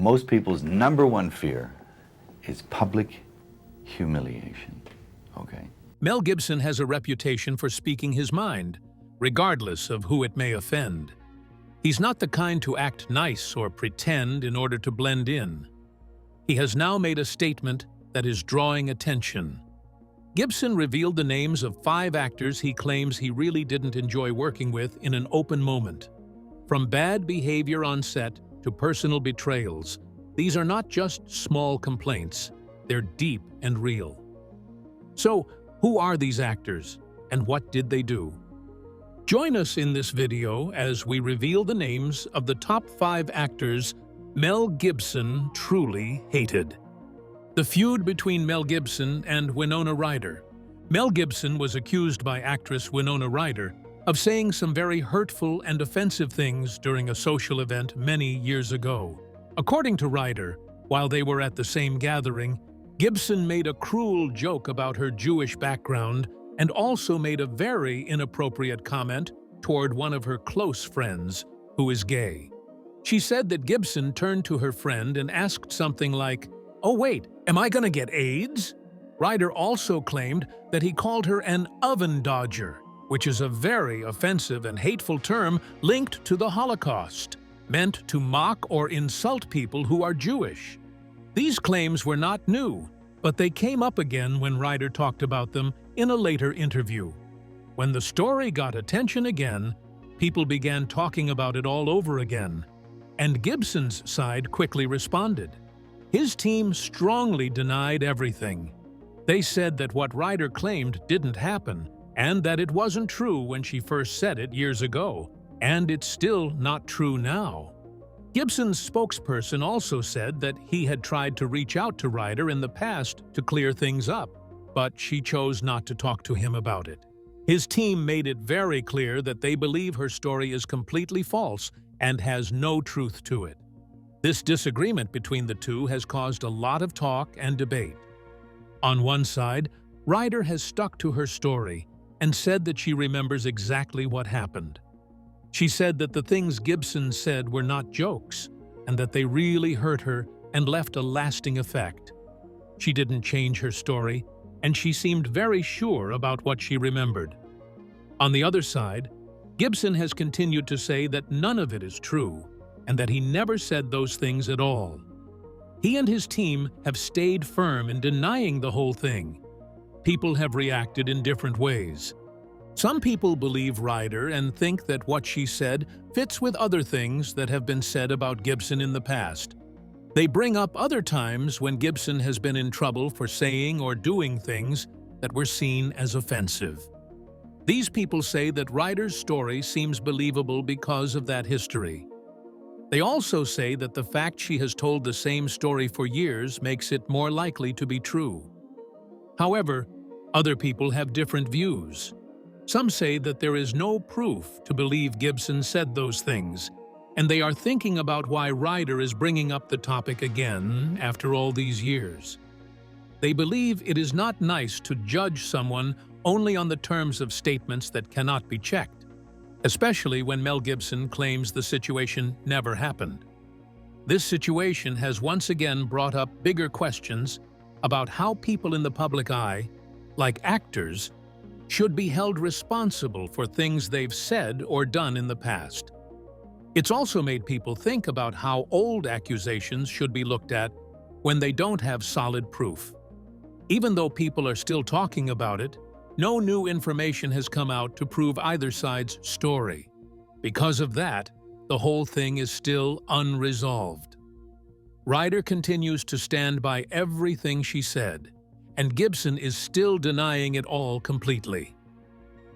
most people's number one fear is public humiliation, okay? Mel Gibson has a reputation for speaking his mind, regardless of who it may offend. He's not the kind to act nice or pretend in order to blend in. He has now made a statement that is drawing attention. Gibson revealed the names of 5 actors he claims he really didn't enjoy working with in an open moment. From bad behavior on set to personal betrayals, these are not just small complaints, they're deep and real. So, who are these actors, and what did they do? Join us in this video as we reveal the names of the top 5 actors Mel Gibson truly hated. The feud between Mel Gibson and Winona Ryder. Mel Gibson was accused by actress Winona Ryder of saying some very hurtful and offensive things during a social event many years ago. According to Ryder, while they were at the same gathering, Gibson made a cruel joke about her Jewish background and also made a very inappropriate comment toward one of her close friends, who is gay. She said that Gibson turned to her friend and asked something like, "Oh wait, am I gonna get AIDS?" Ryder also claimed that he called her an oven dodger, which is a very offensive and hateful term linked to the Holocaust, meant to mock or insult people who are Jewish. These claims were not new, but they came up again when Ryder talked about them in a later interview. When the story got attention again, people began talking about it all over again, and Gibson's side quickly responded. His team strongly denied everything. They said that what Ryder claimed didn't happen, and that it wasn't true when she first said it years ago, and it's still not true now. Gibson's spokesperson also said that he had tried to reach out to Ryder in the past to clear things up, but she chose not to talk to him about it. His team made it very clear that they believe her story is completely false and has no truth to it. This disagreement between the two has caused a lot of talk and debate. On one side, Ryder has stuck to her story and said that she remembers exactly what happened. She said that the things Gibson said were not jokes, and that they really hurt her and left a lasting effect. She didn't change her story, and she seemed very sure about what she remembered. On the other side, Gibson has continued to say that none of it is true, and that he never said those things at all. He and his team have stayed firm in denying the whole thing. People have reacted in different ways. Some people believe Ryder and think that what she said fits with other things that have been said about Gibson in the past. They bring up other times when Gibson has been in trouble for saying or doing things that were seen as offensive. These people say that Ryder's story seems believable because of that history. They also say that the fact she has told the same story for years makes it more likely to be true. However, other people have different views. Some say that there is no proof to believe Gibson said those things, and they are thinking about why Ryder is bringing up the topic again after all these years. They believe it is not nice to judge someone only on the terms of statements that cannot be checked, especially when Mel Gibson claims the situation never happened. This situation has once again brought up bigger questions about how people in the public eye, like actors, should be held responsible for things they've said or done in the past. It's also made people think about how old accusations should be looked at when they don't have solid proof. Even though people are still talking about it, no new information has come out to prove either side's story. Because of that, the whole thing is still unresolved. Ryder continues to stand by everything she said, and Gibson is still denying it all completely.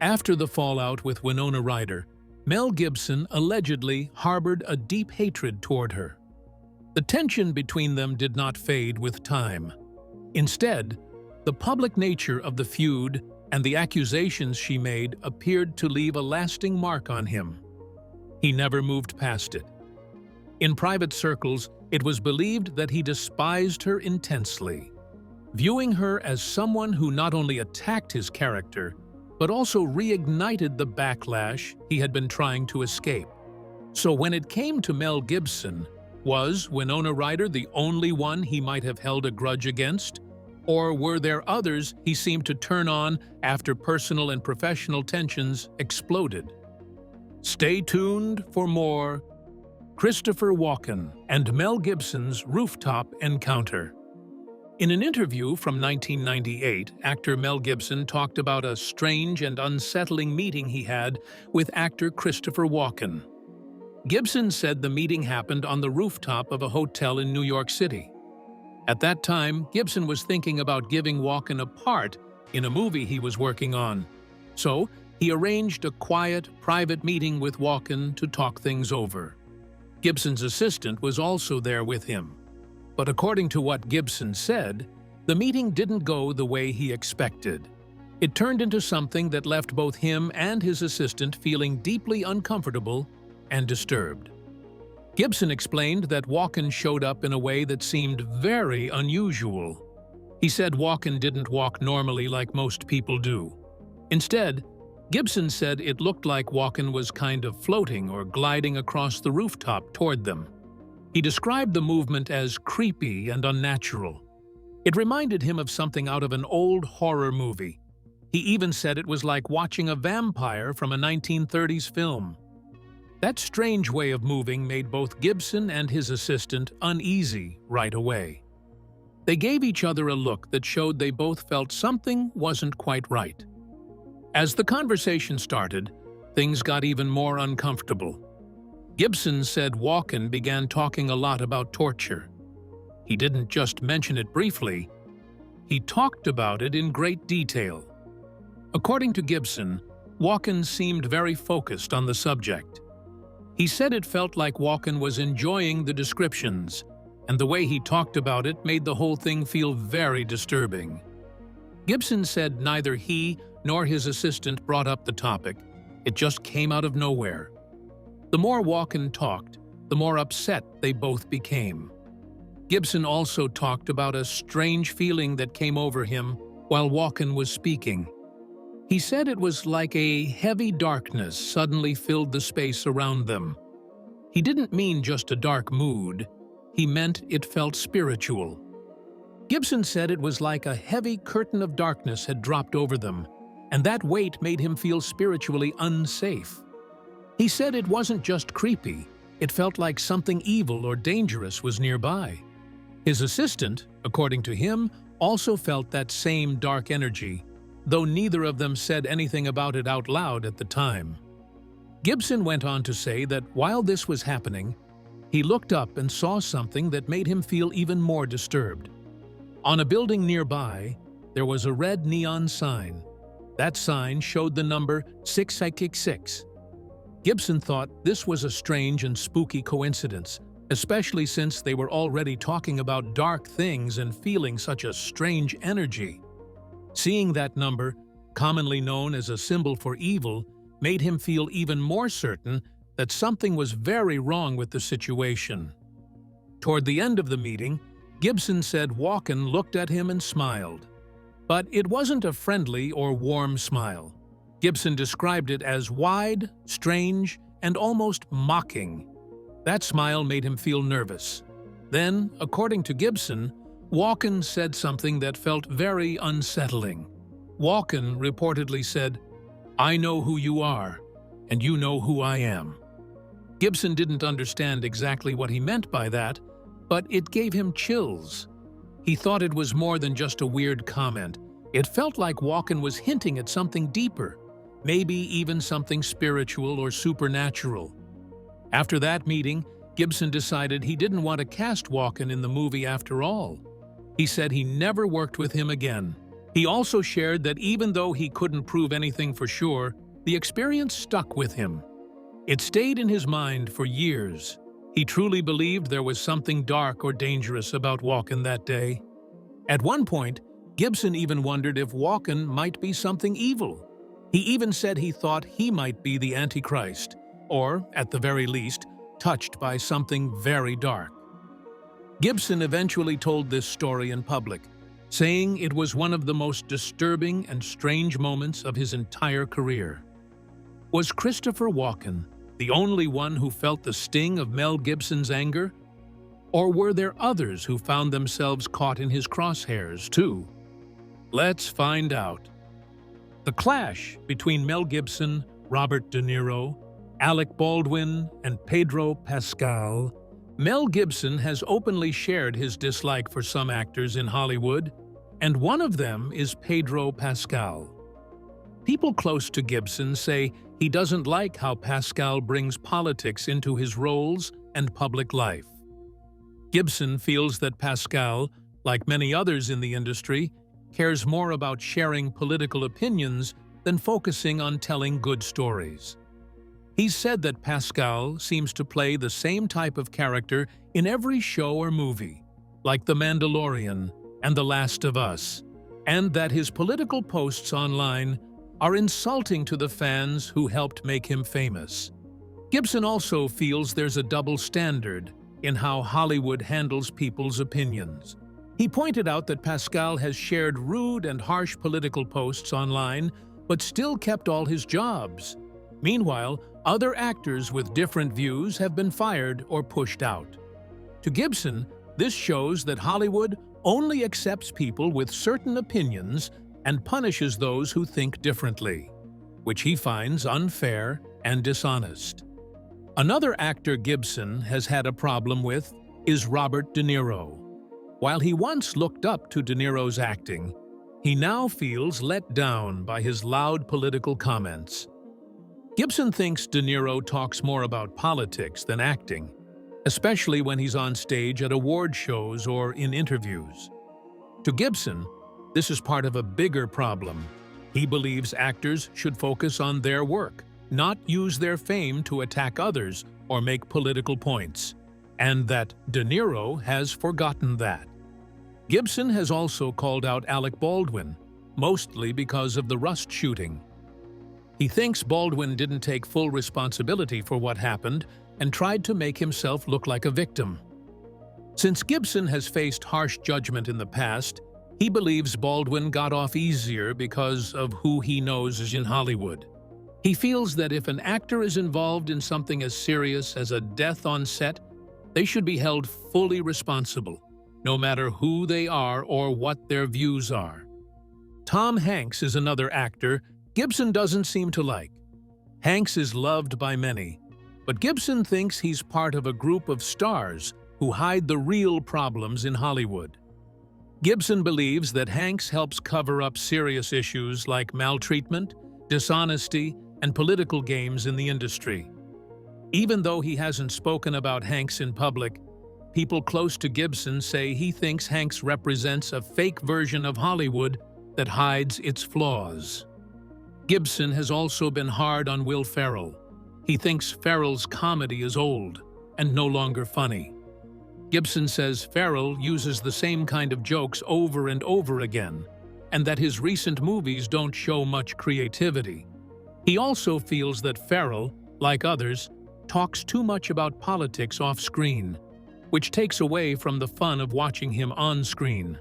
After the fallout with Winona Ryder, Mel Gibson allegedly harbored a deep hatred toward her. The tension between them did not fade with time. Instead, the public nature of the feud and the accusations she made appeared to leave a lasting mark on him. He never moved past it. In private circles, it was believed that he despised her intensely, viewing her as someone who not only attacked his character, but also reignited the backlash he had been trying to escape. So when it came to Mel Gibson, Was Winona Ryder the only one he might have held a grudge against? Or were there others he seemed to turn on after personal and professional tensions exploded? Stay tuned for more Christopher Walken and Mel Gibson's Rooftop encounter. In an interview from 1998, actor Mel Gibson talked about a strange and unsettling meeting he had with actor Christopher Walken. Gibson said the meeting happened on the rooftop of a hotel in New York City. At that time, Gibson was thinking about giving Walken a part in a movie he was working on. So, he arranged a quiet, private meeting with Walken to talk things over. Gibson's assistant was also there with him. But according to what Gibson said, the meeting didn't go the way he expected. It turned into something that left both him and his assistant feeling deeply uncomfortable and disturbed. Gibson explained that Walken showed up in a way that seemed very unusual. He said Walken didn't walk normally like most people do. Instead, Gibson said it looked like Walken was kind of floating or gliding across the rooftop toward them. He described the movement as creepy and unnatural. It reminded him of something out of an old horror movie. He even said it was like watching a vampire from a 1930s film. That strange way of moving made both Gibson and his assistant uneasy right away. They gave each other a look that showed they both felt something wasn't quite right. As the conversation started, things got even more uncomfortable. Gibson said Walken began talking a lot about torture. He didn't just mention it briefly, he talked about it in great detail. According to Gibson, Walken seemed very focused on the subject. He said it felt like Walken was enjoying the descriptions, and the way he talked about it made the whole thing feel very disturbing. Gibson said neither he nor his assistant brought up the topic. It just came out of nowhere. The more Walken talked, the more upset they both became. Gibson also talked about a strange feeling that came over him while Walken was speaking. He said it was like a heavy darkness suddenly filled the space around them. He didn't mean just a dark mood, he meant it felt spiritual. Gibson said it was like a heavy curtain of darkness had dropped over them, and that weight made him feel spiritually unsafe. He said it wasn't just creepy, it felt like something evil or dangerous was nearby. His assistant, according to him, also felt that same dark energy, though neither of them said anything about it out loud at the time. Gibson went on to say that while this was happening, he looked up and saw something that made him feel even more disturbed. On a building nearby, there was a red neon sign. That sign showed the number 666. Gibson thought this was a strange and spooky coincidence, especially since they were already talking about dark things and feeling such a strange energy. Seeing that number, commonly known as a symbol for evil, made him feel even more certain that something was very wrong with the situation. Toward the end of the meeting, Gibson said Walken looked at him and smiled. But it wasn't a friendly or warm smile. Gibson described it as wide, strange, and almost mocking. That smile made him feel nervous. Then, according to Gibson, Walken said something that felt very unsettling. Walken reportedly said, "I know who you are, and you know who I am." Gibson didn't understand exactly what he meant by that, but it gave him chills. He thought it was more than just a weird comment. It felt like Walken was hinting at something deeper, maybe even something spiritual or supernatural. After that meeting, Gibson decided he didn't want to cast Walken in the movie after all. He said he never worked with him again. He also shared that even though he couldn't prove anything for sure, the experience stuck with him. It stayed in his mind for years. He truly believed there was something dark or dangerous about Walken that day. At one point, Gibson even wondered if Walken might be something evil. He even said he thought he might be the Antichrist, or, at the very least, touched by something very dark. Gibson eventually told this story in public, saying it was one of the most disturbing and strange moments of his entire career. Was Christopher Walken the only one who felt the sting of Mel Gibson's anger? Or were there others who found themselves caught in his crosshairs, too? Let's find out. The clash between Mel Gibson, Robert De Niro, Alec Baldwin, and Pedro Pascal. Mel Gibson has openly shared his dislike for some actors in Hollywood, and one of them is Pedro Pascal. People close to Gibson say he doesn't like how Pascal brings politics into his roles and public life. Gibson feels that Pascal, like many others in the industry, cares more about sharing political opinions than focusing on telling good stories. He's said that Pascal seems to play the same type of character in every show or movie, like The Mandalorian and The Last of Us, and that his political posts online are insulting to the fans who helped make him famous. Gibson also feels there's a double standard in how Hollywood handles people's opinions. He pointed out that Pascal has shared rude and harsh political posts online, but still kept all his jobs. Meanwhile, other actors with different views have been fired or pushed out. To Gibson, this shows that Hollywood only accepts people with certain opinions and punishes those who think differently, which he finds unfair and dishonest. Another actor Gibson has had a problem with is Robert De Niro. While he once looked up to De Niro's acting, he now feels let down by his loud political comments. Gibson thinks De Niro talks more about politics than acting, especially when he's on stage at award shows or in interviews. To Gibson, this is part of a bigger problem. He believes actors should focus on their work, not use their fame to attack others or make political points, and that De Niro has forgotten that. Gibson has also called out Alec Baldwin, mostly because of the Rust shooting. He thinks Baldwin didn't take full responsibility for what happened and tried to make himself look like a victim. Since Gibson has faced harsh judgment in the past, he believes Baldwin got off easier because of who he knows is in Hollywood. He feels that if an actor is involved in something as serious as a death on set, they should be held fully responsible, no matter who they are or what their views are. Tom Hanks is another actor Gibson doesn't seem to like. Hanks is loved by many, but Gibson thinks he's part of a group of stars who hide the real problems in Hollywood. Gibson believes that Hanks helps cover up serious issues like maltreatment, dishonesty, and political games in the industry. Even though he hasn't spoken about Hanks in public, people close to Gibson say he thinks Hanks represents a fake version of Hollywood that hides its flaws. Gibson has also been hard on Will Ferrell. He thinks Ferrell's comedy is old and no longer funny. Gibson says Ferrell uses the same kind of jokes over and over again, and that his recent movies don't show much creativity. He also feels that Ferrell, like others, talks too much about politics off-screen, which takes away from the fun of watching him on-screen.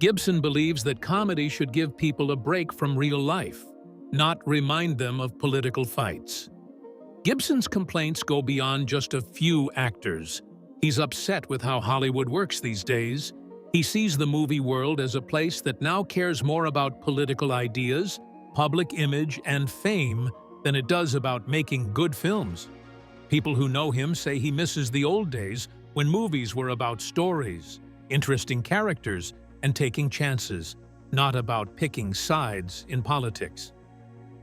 Gibson believes that comedy should give people a break from real life, not remind them of political fights. Gibson's complaints go beyond just a few actors. He's upset with how Hollywood works these days. He sees the movie world as a place that now cares more about political ideas, public image, and fame than it does about making good films. People who know him say he misses the old days when movies were about stories, interesting characters, and taking chances, not about picking sides in politics.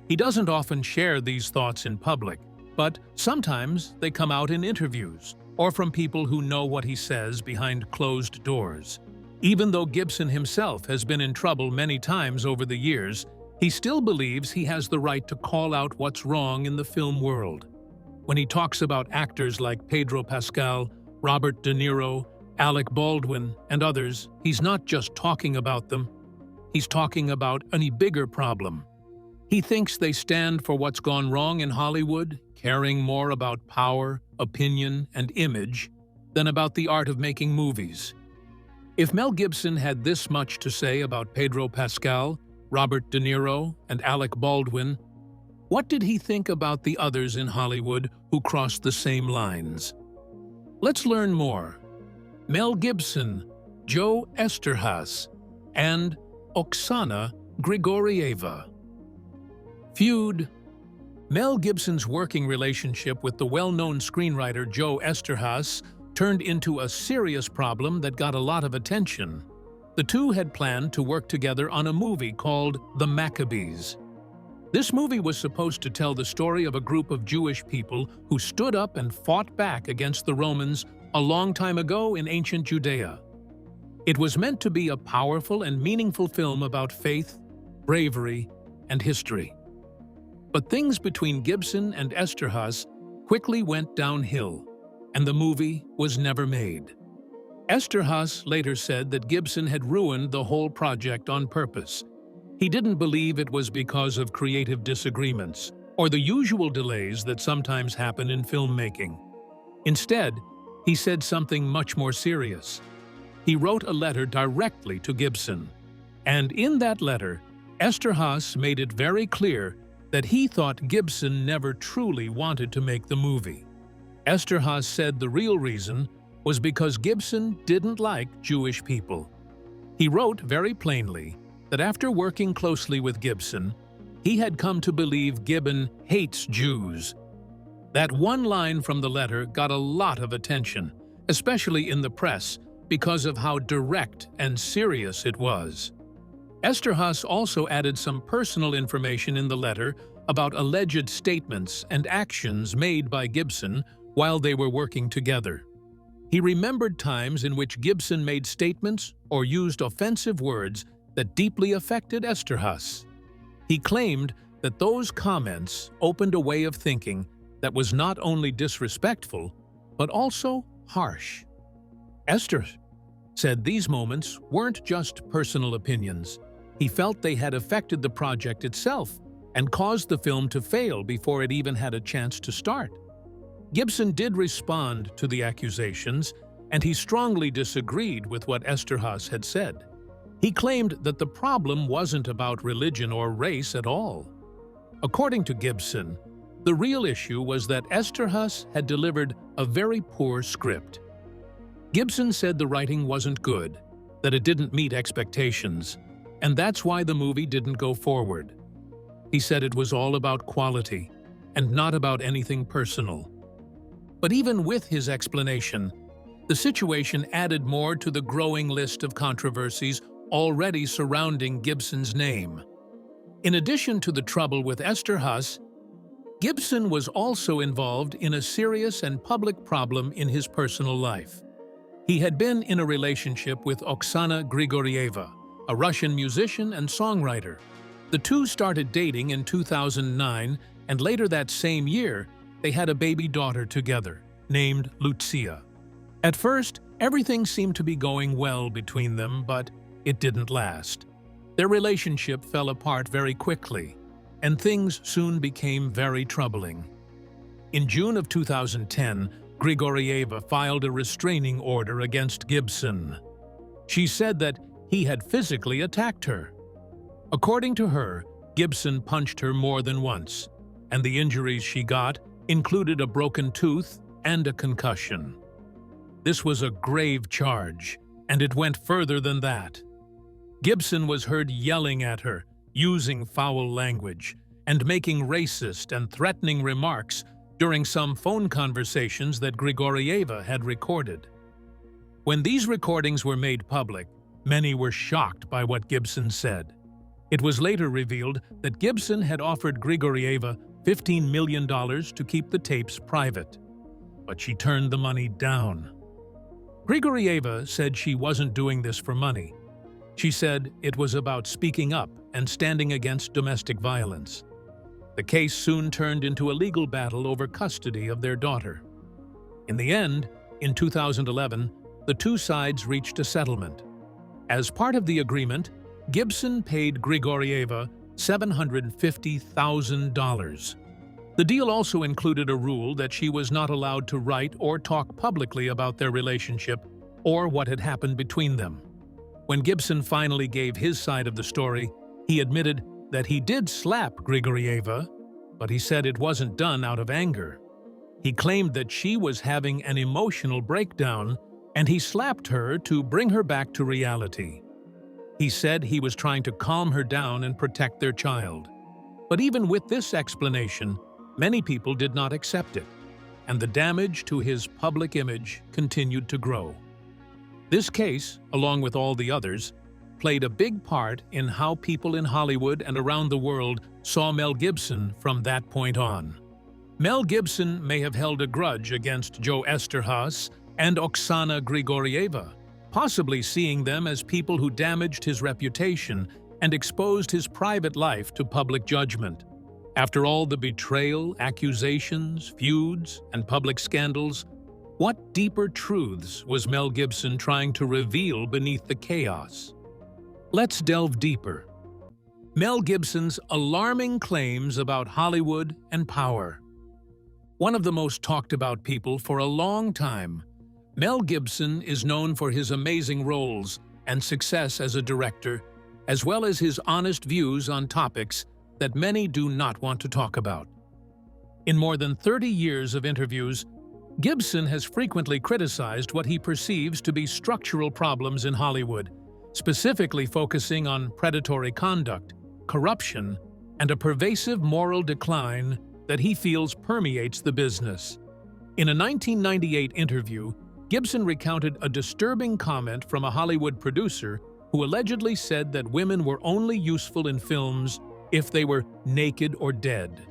He doesn't often share these thoughts in public, but sometimes they come out in interviews or from people who know what he says behind closed doors. Even though Gibson himself has been in trouble many times over the years, he still believes he has the right to call out what's wrong in the film world. When he talks about actors like Pedro Pascal, Robert De Niro, Alec Baldwin, and others, he's not just talking about them. He's talking about a bigger problem. He thinks they stand for what's gone wrong in Hollywood, caring more about power, opinion, and image than about the art of making movies. If Mel Gibson had this much to say about Pedro Pascal, Robert De Niro, and Alec Baldwin, what did he think about the others in Hollywood who crossed the same lines? Let's learn more. Mel Gibson, Joe Esterhazy, and Oksana Grigorieva. Feud. Mel Gibson's working relationship with the well-known screenwriter Joe Esterhazy turned into a serious problem that got a lot of attention. The two had planned to work together on a movie called The Maccabees. This movie was supposed to tell the story of a group of Jewish people who stood up and fought back against the Romans a long time ago in ancient Judea. It was meant to be a powerful and meaningful film about faith, bravery, and history. But things between Gibson and Esterhazy quickly went downhill, and the movie was never made. Esterhazy later said that Gibson had ruined the whole project on purpose. He didn't believe it was because of creative disagreements or the usual delays that sometimes happen in filmmaking. Instead, he said something much more serious. He wrote a letter directly to Gibson, and in that letter, Esterhazy made it very clear that he thought Gibson never truly wanted to make the movie. Esterhazy said the real reason was because Gibson didn't like Jewish people. He wrote very plainly that after working closely with Gibson, he had come to believe Gibbon hates Jews. That one line from the letter got a lot of attention, especially in the press, because of how direct and serious it was. Esterhazy also added some personal information in the letter about alleged statements and actions made by Gibson while they were working together. He remembered times in which Gibson made statements or used offensive words that deeply affected Esterhazy. He claimed that those comments opened a way of thinking that was not only disrespectful, but also harsh. Esterhazy said these moments weren't just personal opinions. He felt they had affected the project itself and caused the film to fail before it even had a chance to start. Gibson did respond to the accusations, and he strongly disagreed with what Esterhazy had said. He claimed that the problem wasn't about religion or race at all. According to Gibson, the real issue was that Esterhazy had delivered a very poor script. Gibson said the writing wasn't good, that it didn't meet expectations, and that's why the movie didn't go forward. He said it was all about quality and not about anything personal. But even with his explanation, the situation added more to the growing list of controversies already surrounding Gibson's name. In addition to the trouble with Esterhazy, Gibson was also involved in a serious and public problem in his personal life. He had been in a relationship with Oksana Grigorieva, a Russian musician and songwriter. The two started dating in 2009, and later that same year, they had a baby daughter together, named Lucia. At first, everything seemed to be going well between them, but it didn't last. Their relationship fell apart very quickly, and things soon became very troubling. In June of 2010, Grigorieva filed a restraining order against Gibson. She said that he had physically attacked her. According to her, Gibson punched her more than once, and the injuries she got included a broken tooth and a concussion. This was a grave charge, and it went further than that. Gibson was heard yelling at her, using foul language, and making racist and threatening remarks during some phone conversations that Grigorieva had recorded. When these recordings were made public, many were shocked by what Gibson said. It was later revealed that Gibson had offered Grigorieva $15 million to keep the tapes private, but she turned the money down. Grigorieva said she wasn't doing this for money. She said it was about speaking up and standing against domestic violence. The case soon turned into a legal battle over custody of their daughter. In the end, in 2011, the two sides reached a settlement. As part of the agreement, Gibson paid Grigorieva $750,000. The deal also included a rule that she was not allowed to write or talk publicly about their relationship or what had happened between them. When Gibson finally gave his side of the story, he admitted that he did slap Grigorieva, but he said it wasn't done out of anger. He claimed that she was having an emotional breakdown and he slapped her to bring her back to reality. He said he was trying to calm her down and protect their child. But even with this explanation, many people did not accept it, and the damage to his public image continued to grow. This case, along with all the others, played a big part in how people in Hollywood and around the world saw Mel Gibson from that point on. Mel Gibson may have held a grudge against Joe Esterhaas and Oksana Grigorieva, possibly seeing them as people who damaged his reputation and exposed his private life to public judgment. After all the betrayal, accusations, feuds, and public scandals, what deeper truths was Mel Gibson trying to reveal beneath the chaos? Let's delve deeper. Mel Gibson's alarming claims about Hollywood and power. One of the most talked about people for a long time, Mel Gibson is known for his amazing roles and success as a director, as well as his honest views on topics that many do not want to talk about. In more than 30 years of interviews, Gibson has frequently criticized what he perceives to be structural problems in Hollywood, specifically focusing on predatory conduct, corruption, and a pervasive moral decline that he feels permeates the business. In a 1998 interview, Gibson recounted a disturbing comment from a Hollywood producer who allegedly said that women were only useful in films if they were naked or dead.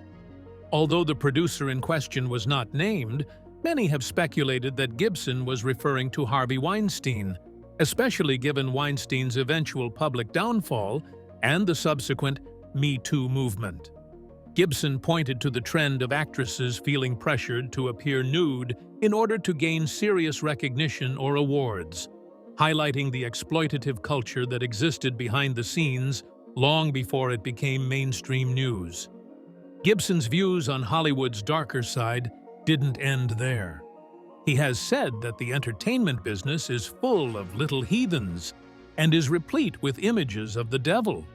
Although the producer in question was not named, many have speculated that Gibson was referring to Harvey Weinstein, especially given Weinstein's eventual public downfall and the subsequent Me Too movement. Gibson pointed to the trend of actresses feeling pressured to appear nude in order to gain serious recognition or awards, highlighting the exploitative culture that existed behind the scenes long before it became mainstream news. Gibson's views on Hollywood's darker side didn't end there. He has said that the entertainment business is full of little heathens and is replete with images of the devil.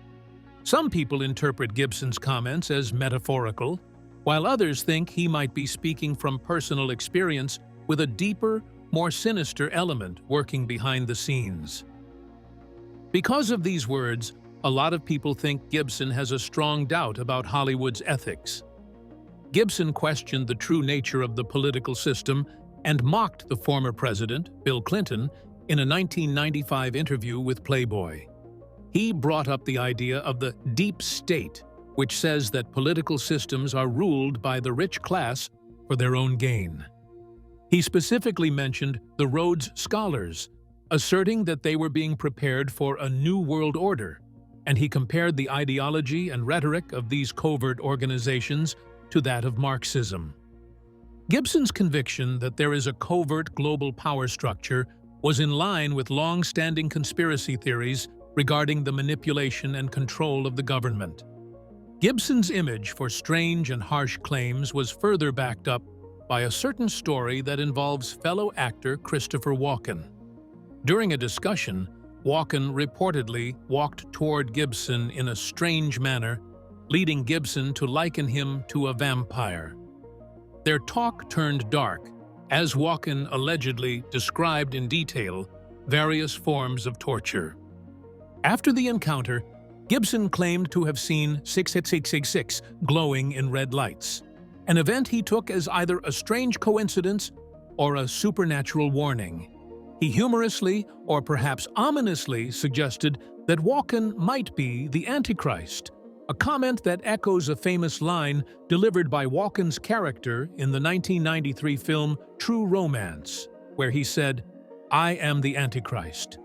Some people interpret Gibson's comments as metaphorical, while others think he might be speaking from personal experience with a deeper, more sinister element working behind the scenes. Because of these words, a lot of people think Gibson has a strong doubt about Hollywood's ethics. Gibson questioned the true nature of the political system and mocked the former president, Bill Clinton, in a 1995 interview with Playboy. He brought up the idea of the deep state, which says that political systems are ruled by the rich class for their own gain. He specifically mentioned the Rhodes Scholars, asserting that they were being prepared for a new world order, and he compared the ideology and rhetoric of these covert organizations to that of Marxism. Gibson's conviction that there is a covert global power structure was in line with long-standing conspiracy theories regarding the manipulation and control of the government. Gibson's image for strange and harsh claims was further backed up by a certain story that involves fellow actor Christopher Walken. During a discussion, Walken reportedly walked toward Gibson in a strange manner, leading Gibson to liken him to a vampire. Their talk turned dark, as Walken allegedly described in detail various forms of torture. After the encounter, Gibson claimed to have seen 666 glowing in red lights, an event he took as either a strange coincidence or a supernatural warning. He humorously, or perhaps ominously, suggested that Walken might be the Antichrist, a comment that echoes a famous line delivered by Walken's character in the 1993 film True Romance, where he said, "I am the Antichrist."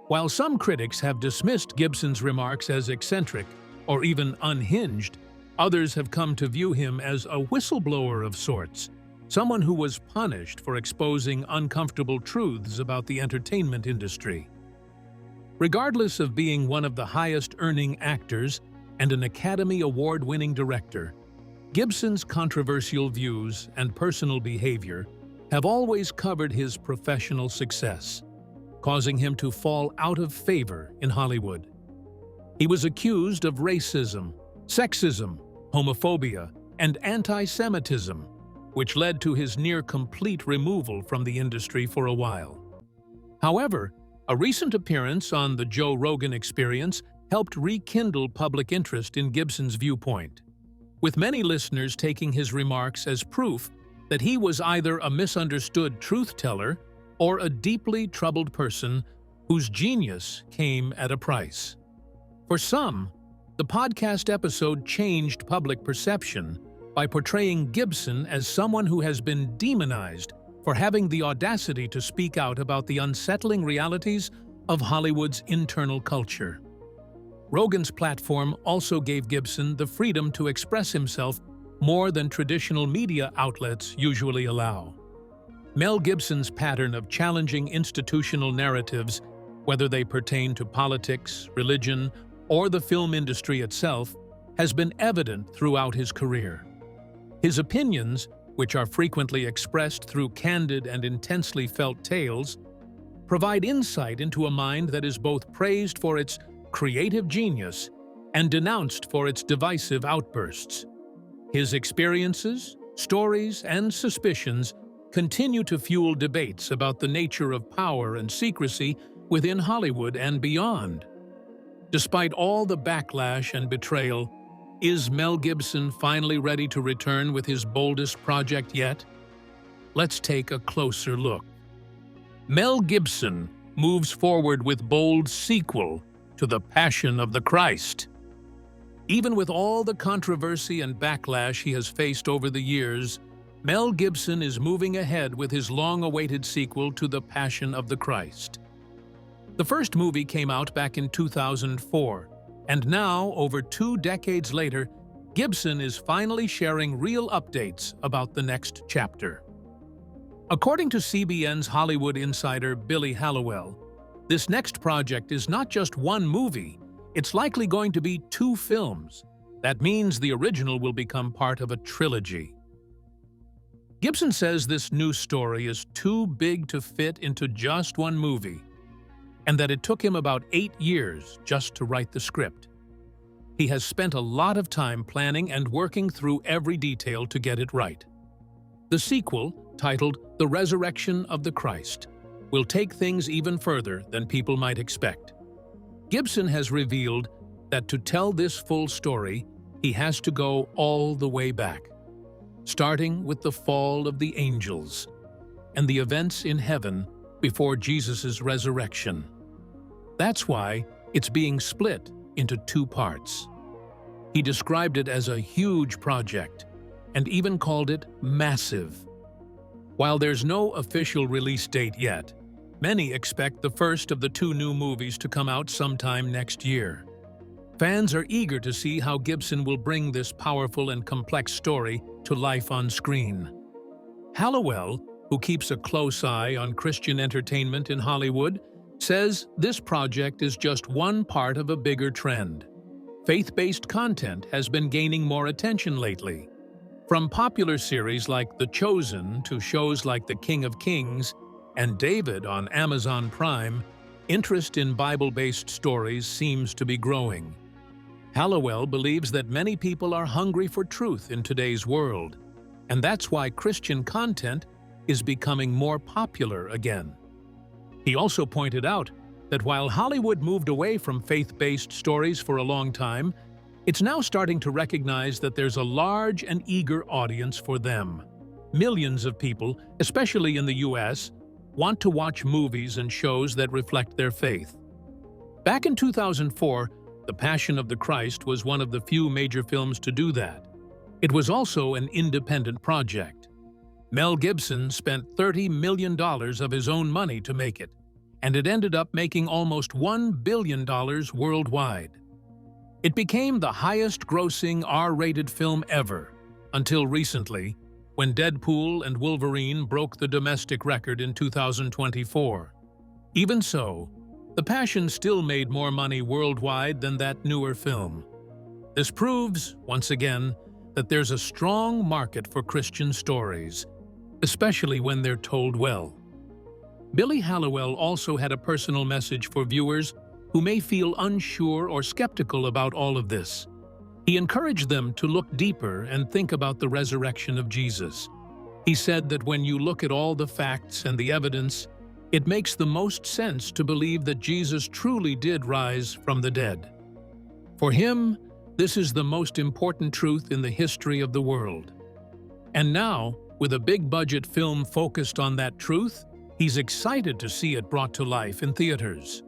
While some critics have dismissed Gibson's remarks as eccentric or even unhinged, others have come to view him as a whistleblower of sorts, someone who was punished for exposing uncomfortable truths about the entertainment industry. Regardless of being one of the highest-earning actors and an Academy Award-winning director, Gibson's controversial views and personal behavior have always covered his professional success, causing him to fall out of favor in Hollywood. He was accused of racism, sexism, homophobia, and anti-Semitism, which led to his near-complete removal from the industry for a while. However, a recent appearance on The Joe Rogan Experience helped rekindle public interest in Gibson's viewpoint, with many listeners taking his remarks as proof that he was either a misunderstood truth-teller or a deeply troubled person whose genius came at a price. For some, the podcast episode changed public perception by portraying Gibson as someone who has been demonized for having the audacity to speak out about the unsettling realities of Hollywood's internal culture. Rogan's platform also gave Gibson the freedom to express himself more than traditional media outlets usually allow. Mel Gibson's pattern of challenging institutional narratives, whether they pertain to politics, religion, or the film industry itself, has been evident throughout his career. His opinions, which are frequently expressed through candid and intensely felt tales, provide insight into a mind that is both praised for its creative genius and denounced for its divisive outbursts. His experiences, stories, and suspicions continue to fuel debates about the nature of power and secrecy within Hollywood and beyond. Despite all the backlash and betrayal, is Mel Gibson finally ready to return with his boldest project yet? Let's take a closer look. Mel Gibson moves forward with bold sequel to The Passion of the Christ. Even with all the controversy and backlash he has faced over the years, Mel Gibson is moving ahead with his long-awaited sequel to The Passion of the Christ. The first movie came out back in 2004, and now, over 2 decades later, Gibson is finally sharing real updates about the next chapter. According to CBN's Hollywood insider Billy Hallowell, this next project is not just one movie, it's likely going to be 2 films. That means the original will become part of a trilogy. Gibson says this new story is too big to fit into just one movie, and that it took him about 8 years just to write the script. He has spent a lot of time planning and working through every detail to get it right. The sequel, titled The Resurrection of the Christ, will take things even further than people might expect. Gibson has revealed that to tell this full story, he has to go all the way back, starting with the fall of the angels and the events in heaven before Jesus' resurrection. That's why it's being split into 2 parts. He described it as a huge project and even called it massive. While there's no official release date yet, many expect the first of the 2 new movies to come out sometime next year. Fans are eager to see how Gibson will bring this powerful and complex story to life on screen. Hallowell, who keeps a close eye on Christian entertainment in Hollywood, says this project is just one part of a bigger trend. Faith-based content has been gaining more attention lately. From popular series like The Chosen to shows like The King of Kings and David on Amazon Prime, interest in Bible-based stories seems to be growing. Hallowell believes that many people are hungry for truth in today's world, and that's why Christian content is becoming more popular again. He also pointed out that while Hollywood moved away from faith-based stories for a long time, it's now starting to recognize that there's a large and eager audience for them. Millions of people, especially in the US, want to watch movies and shows that reflect their faith. Back in 2004, The Passion of the Christ was one of the few major films to do that. It was also an independent project. Mel Gibson spent $30 million of his own money to make it, and it ended up making almost $1 billion worldwide. It became the highest-grossing R-rated film ever, until recently, when Deadpool and Wolverine broke the domestic record in 2024. Even so, The Passion still made more money worldwide than that newer film. This proves, once again, that there's a strong market for Christian stories, especially when they're told well. Billy Hallowell also had a personal message for viewers who may feel unsure or skeptical about all of this. He encouraged them to look deeper and think about the resurrection of Jesus. He said that when you look at all the facts and the evidence, it makes the most sense to believe that Jesus truly did rise from the dead. For him, this is the most important truth in the history of the world. And now, with a big-budget film focused on that truth, he's excited to see it brought to life in theaters.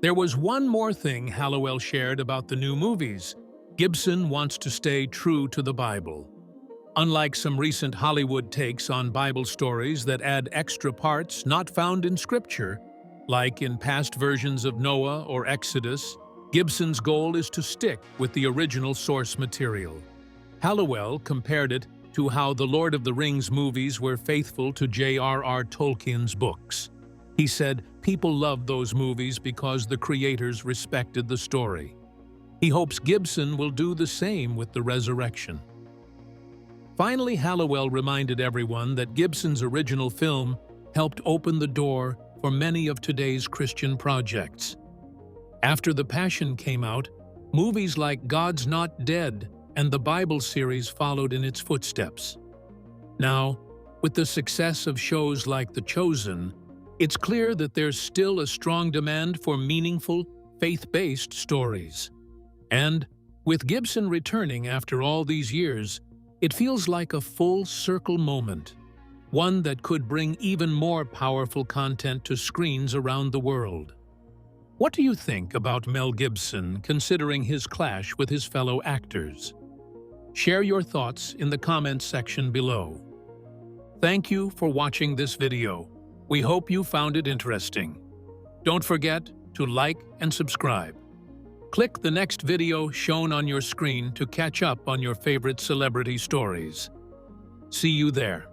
There was one more thing Hallowell shared about the new movies. Gibson wants to stay true to the Bible. Unlike some recent Hollywood takes on Bible stories that add extra parts not found in Scripture, like in past versions of Noah or Exodus, Gibson's goal is to stick with the original source material. Hallowell compared it to how the Lord of the Rings movies were faithful to J.R.R. Tolkien's books. He said people loved those movies because the creators respected the story. He hopes Gibson will do the same with the resurrection. Finally, Hallowell reminded everyone that Gibson's original film helped open the door for many of today's Christian projects. After The Passion came out, movies like God's Not Dead and the Bible series followed in its footsteps. Now, with the success of shows like The Chosen, it's clear that there's still a strong demand for meaningful, faith-based stories. And, with Gibson returning after all these years, it feels like a full-circle moment, one that could bring even more powerful content to screens around the world. What do you think about Mel Gibson considering his clash with his fellow actors? Share your thoughts in the comments section below. Thank you for watching this video. We hope you found it interesting. Don't forget to like and subscribe. Click the next video shown on your screen to catch up on your favorite celebrity stories. See you there.